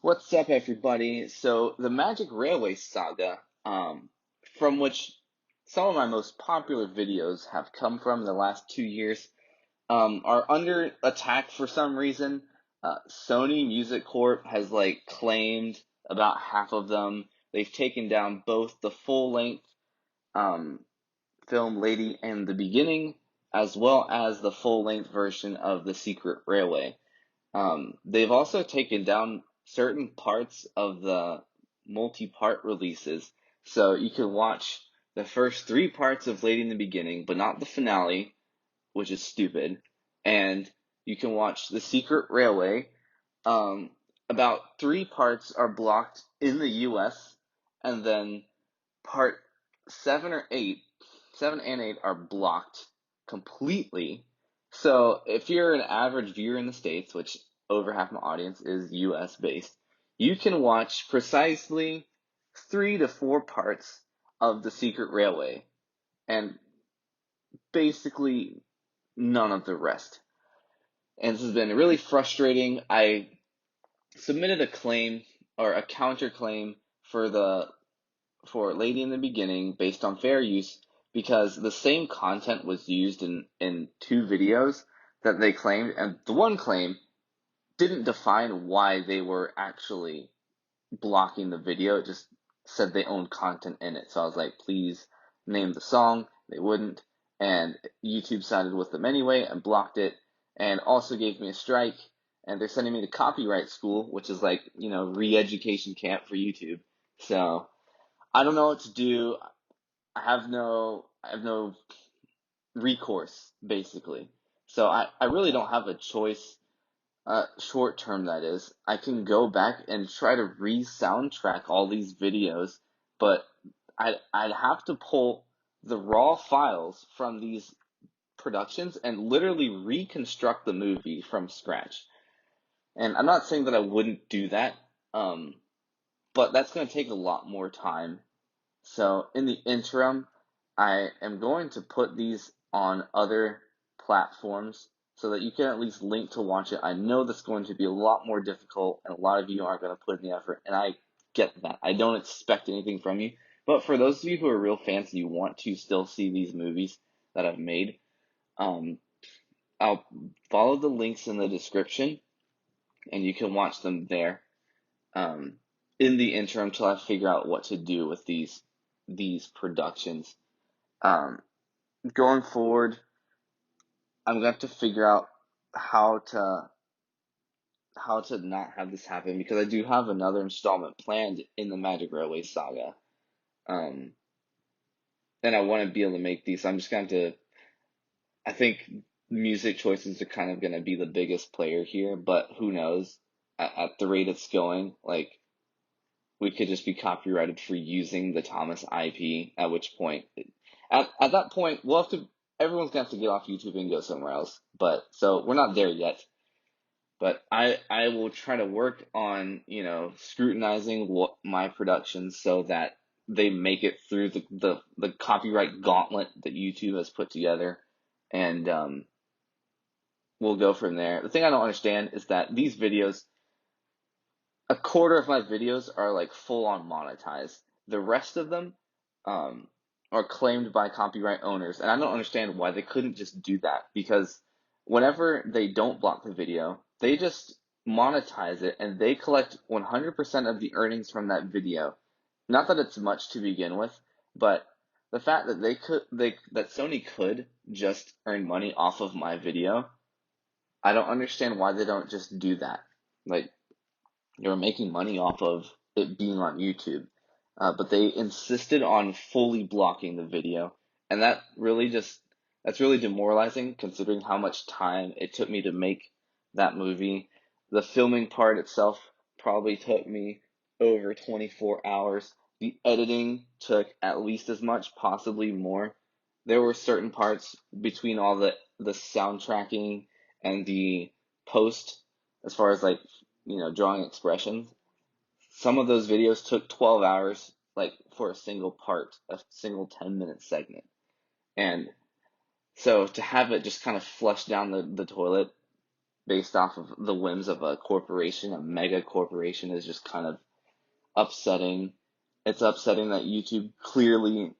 What's up, everybody? So, the Magic Railway Saga, from which some of my most popular videos have come from in the last 2 years, are under attack for some reason. Sony Music Corp has claimed about half of them. They've taken down both the full-length um, film Lady and the Beginning, as well as the full-length version of The Secret Railway. They've also taken down certain parts of the multi-part releases, so you can watch the first three parts of Lady in the Beginning, but not the finale, which is stupid. And you can watch The Secret Railway. About three parts are blocked in the US, and then part seven and eight are blocked completely. So if you're an average viewer in the States, which over half my audience is US based, you can watch precisely 3 to 4 parts of The Secret Railway and basically none of the rest. And this has been really frustrating. I submitted a claim or a counterclaim for Lady in the Beginning based on fair use because the same content was used in two videos that they claimed, and the one claim didn't define why they were actually blocking the video. It just said they owned content in it. So I was like, please name the song. They wouldn't, and YouTube sided with them anyway and blocked it, and also gave me a strike. And they're sending me to copyright school, which is re-education camp for YouTube. So I don't know what to do. I have no recourse, basically. So I really don't have a choice, short term that is. I can go back and try to re-soundtrack all these videos, but I'd have to pull the raw files from these productions and literally reconstruct the movie from scratch. And I'm not saying that I wouldn't do that, but that's going to take a lot more time. So in the interim, I am going to put these on other platforms so that you can at least link to watch it. I know that's going to be a lot more difficult, and a lot of you aren't going to put in the effort, and I get that. I don't expect anything from you. But for those of you who are real fans and you want to still see these movies that I've made, um, I'll follow the links in the description, and you can watch them there. Um, in the interim, till I figure out what to do with these productions. Um, Going forward, I'm gonna have to figure out how to how to not have this happen because I do have another installment planned in the Magic Railway saga. Um, and I want to be able to make these. So I'm just going to. I think music choices are kind of going to be the biggest player here, but who knows? At the rate it's going, we could just be copyrighted for using the Thomas IP. At which point, at that point, we'll have to. Everyone's gonna have to get off YouTube and go somewhere else. But so we're not there yet. But I will try to work on scrutinizing what my productions so that they make it through the copyright gauntlet that YouTube has put together, and we'll go from there. The thing I don't understand is that these videos, a quarter of my videos are full on monetized. The rest of them um, are claimed by copyright owners, and I don't understand why they couldn't just do that because whenever they don't block the video, they just monetize it and they collect 100% of the earnings from that video. Not that it's much to begin with, but the fact that that Sony could just earn money off of my video, I don't understand why they don't just do that. Like they were making money off of it being on YouTube, but they insisted on fully blocking the video, and that's really demoralizing considering how much time it took me to make that movie. The filming part itself probably took me over 24 hours. The editing took at least as much, possibly more. There were certain parts between all the soundtracking and the post, as far as drawing expressions. Some of those videos took 12 hours, for a single part, a single 10-minute segment. And so to have it just kind of flush down the toilet based off of the whims of a corporation, a mega corporation, is just kind of upsetting. It's upsetting that YouTube clearly,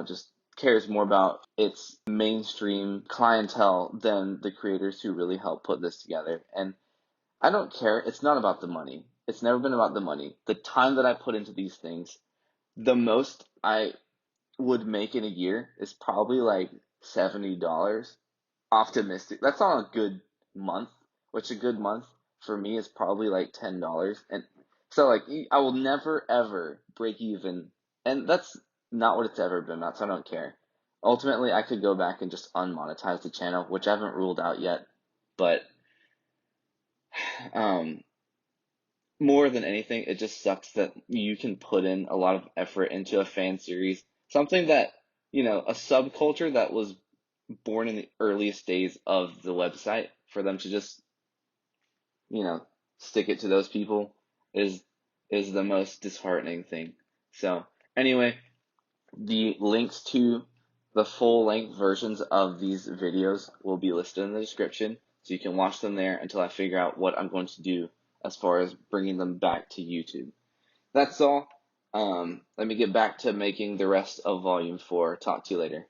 just cares more about its mainstream clientele than the creators who really help put this together. And I don't care. It's not about the money. It's never been about the money. The time that I put into these things, the most I would make in a year is probably like $70. Optimistic. That's on a good month, which a good month for me is probably like $10. And so like I will never ever break even. And that's not what it's ever been. That's I don't care. Ultimately, I could go back and just unmonetize the channel, which I haven't ruled out yet. But um, more than anything, it just sucks that you can put in a lot of effort into a fan series, something that, a subculture that was born in the earliest days of the website, for them to just, you know, stick it to those people is the most disheartening thing. So, anyway, the links to the full length versions of these videos will be listed in the description, so you can watch them there until I figure out what I'm going to do as far as bringing them back to YouTube. That's all. Let me get back to making the rest of Volume 4. Talk to you later.